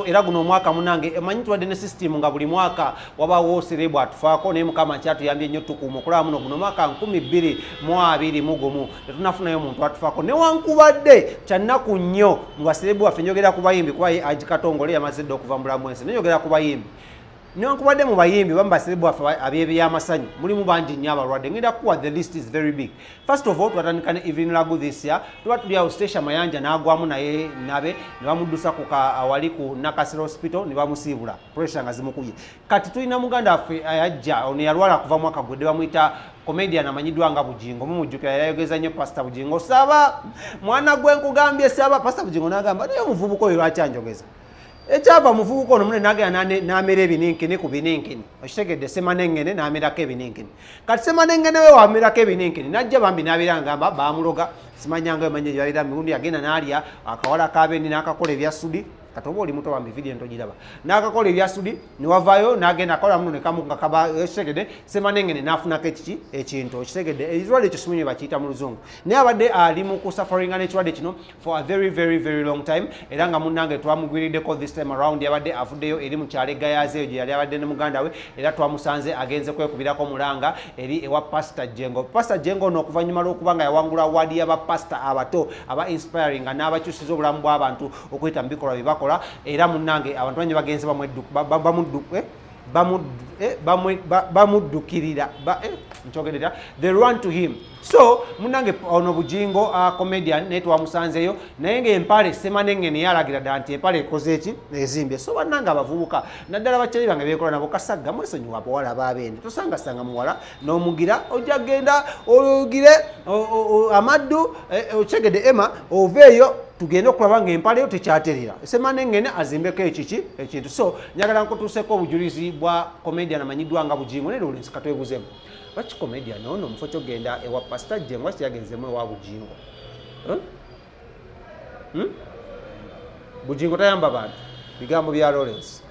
Era guno omwaka munange emanyi tuwadde ne system nga buli mwaka wabaawo serebu atufaako naye mukama kyatuyambye nnyo tukuuma okulaba muno guno mwaka 2021 tetunafunayo muntu atufaako newankubadde kyannaku nnyo mu baserebu waffe njogera ku bayimbi kuba Agikatongole yamaze dda okuva mu bulamu bwensi njogera ku bayimbi newankubadde mu bayimbi bamu baserebu waffe aby'amasanyu mulimu bangi nnyo abalwadde ngenda kuwa the list is very big. First of all twatandika ne Evelyn Lagu this year tuba tuli awo Station Mayanja n'agwamu naye nabe ne bamuddusa ku awali ku Nakasero Hospital ne bamusiibula pressure nga zimukubye. Kati tulina muganda waffe ayajja ono yalwala kuva mwaka gwedde bamuyita comedian amanyiddwa nga Bujingo mumujjukira yayogeza nnyo Pastor Bujingo saba mwana gwe nkugambye saba Pastor Bujingo n'agamba naye omuvubuka oyo lwaki anjogeza ekyava muvubuka ono mune nagenda n'amera ebininkini ku bininkini okitegedde Semanengene n'amerako ebininkini kati Semanengene we wamerako ebininkini najja bambi n'abeera ngamba bamuloga simanyanga emanya ebyabeera mirundi yagenda n'alya akawala kabendi n'akakola ebya sudi kati oba oli muto bambi vidiyo entogiraba n'akakola ebya sudi niwavayo n'agenda akola muno nekamu nga kaba ekitegedde Semanengene n'afunako ekiki ekintu okitegedde ekirwadde ekyo simanyi bakiyita mu luzungu naye abadde ali mu kusafaringa n'ekirwadde kino for a very very very long time era nga munnange twamugwiriddeko this time around yabadde avuddeyo eri mu kyalo egayaze eyo gye yali abadde ne muganda we era twamusanze agenze kwekubirako mulanga eri ewa Pastor Jengo. Pastor Jengo ono okuvannyuma lw'okuba nga yawangula awaadi y'abapasita abato aba inspiring nga n'abakyusiza obulamu bw'abantu okweta mu bikolwa bye bakola era munnange abantu bangi bagenze bamuddukirira nkyogedera they run to him so munnange ono Bujingo comedian naye twamusanzeyo naye ng'empale Semanengene yalagira ddala nti empale ekoze eki ezimbye so bannange abavubuka naddala bakyali bange beekola nabo kasagga mwesonyiwa abawala abaabendi tosangasanga muwala n'omugira ojja genda ogire amaddu okyegedde Emma oveeyo tugenda okulaba ng'empale yo tekyaterera Semanengene azimbeko ekiki ekintu so njagala nkutuuseko obujulizi bwa comedian amanyiddwa nga Bujingo naye olwensi katwebuzeemu lwaki comedian ono mufo kyogenda ewa Pastor Jengo lwaki yagenzeemu ewa Bujingo Bujingo tayamba bantu bigambo bya Lawrence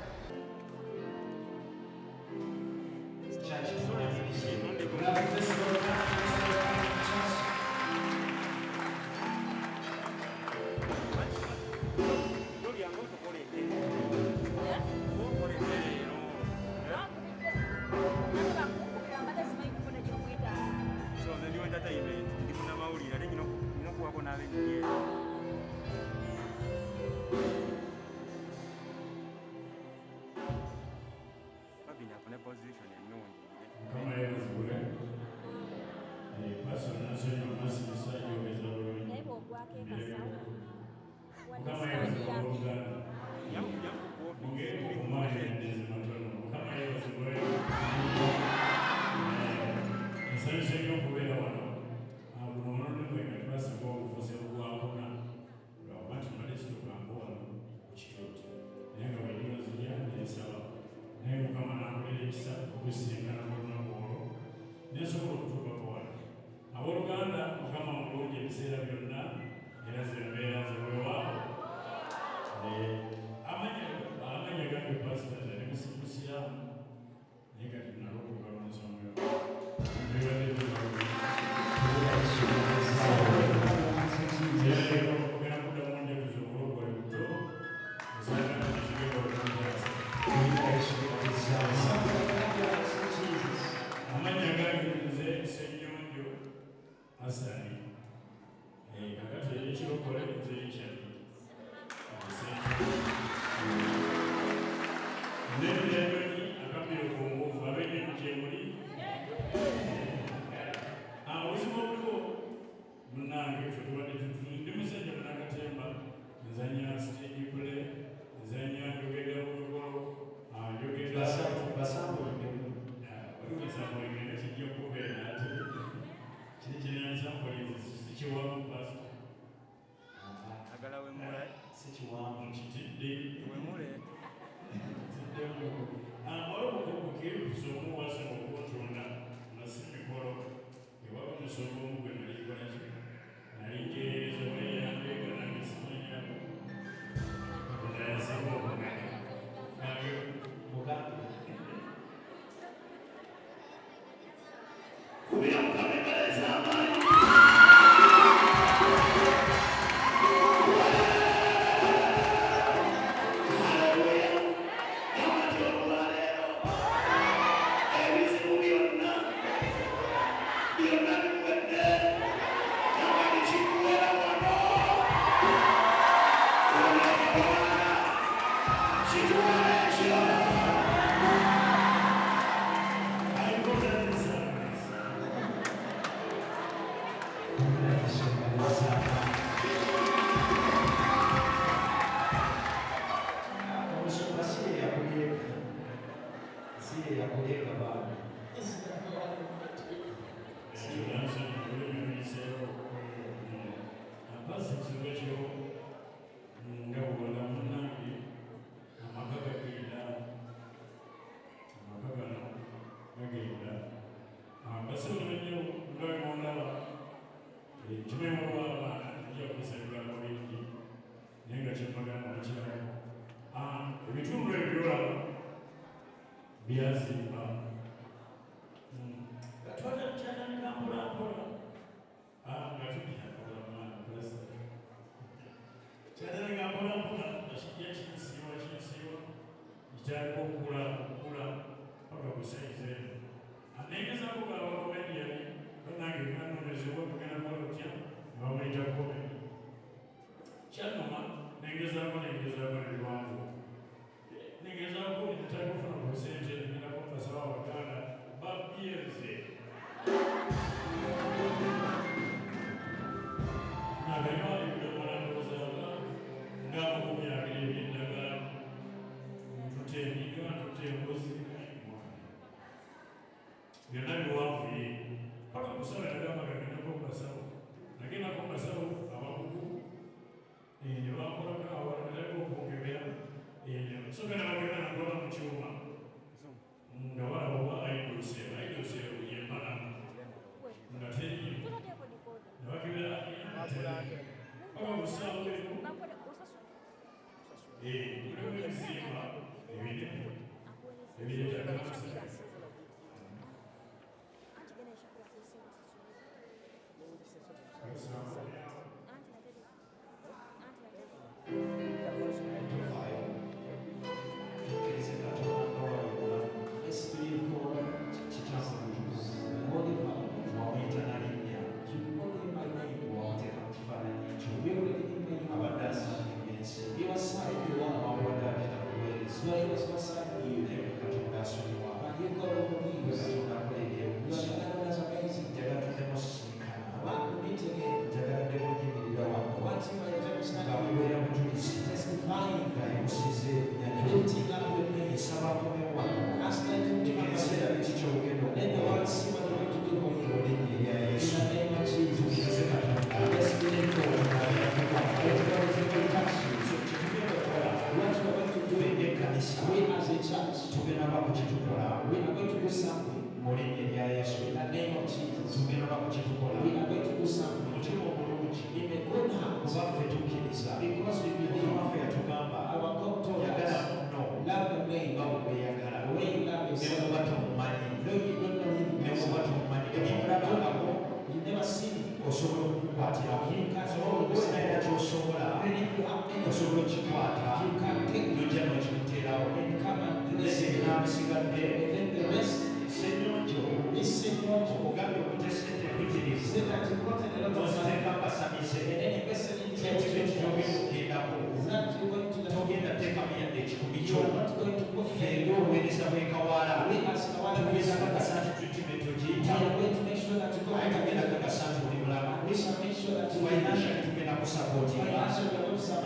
Financial tugenda kusapoti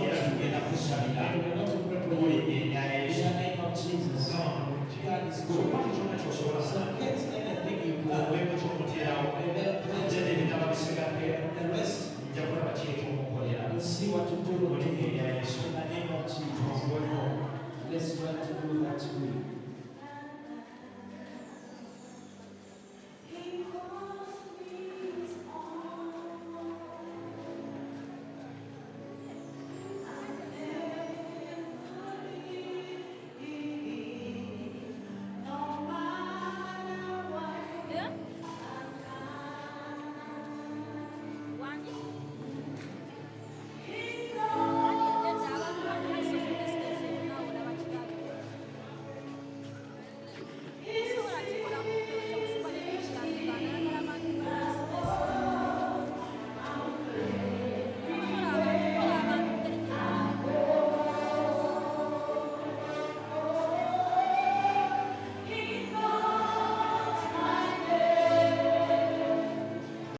era tugenda kusalira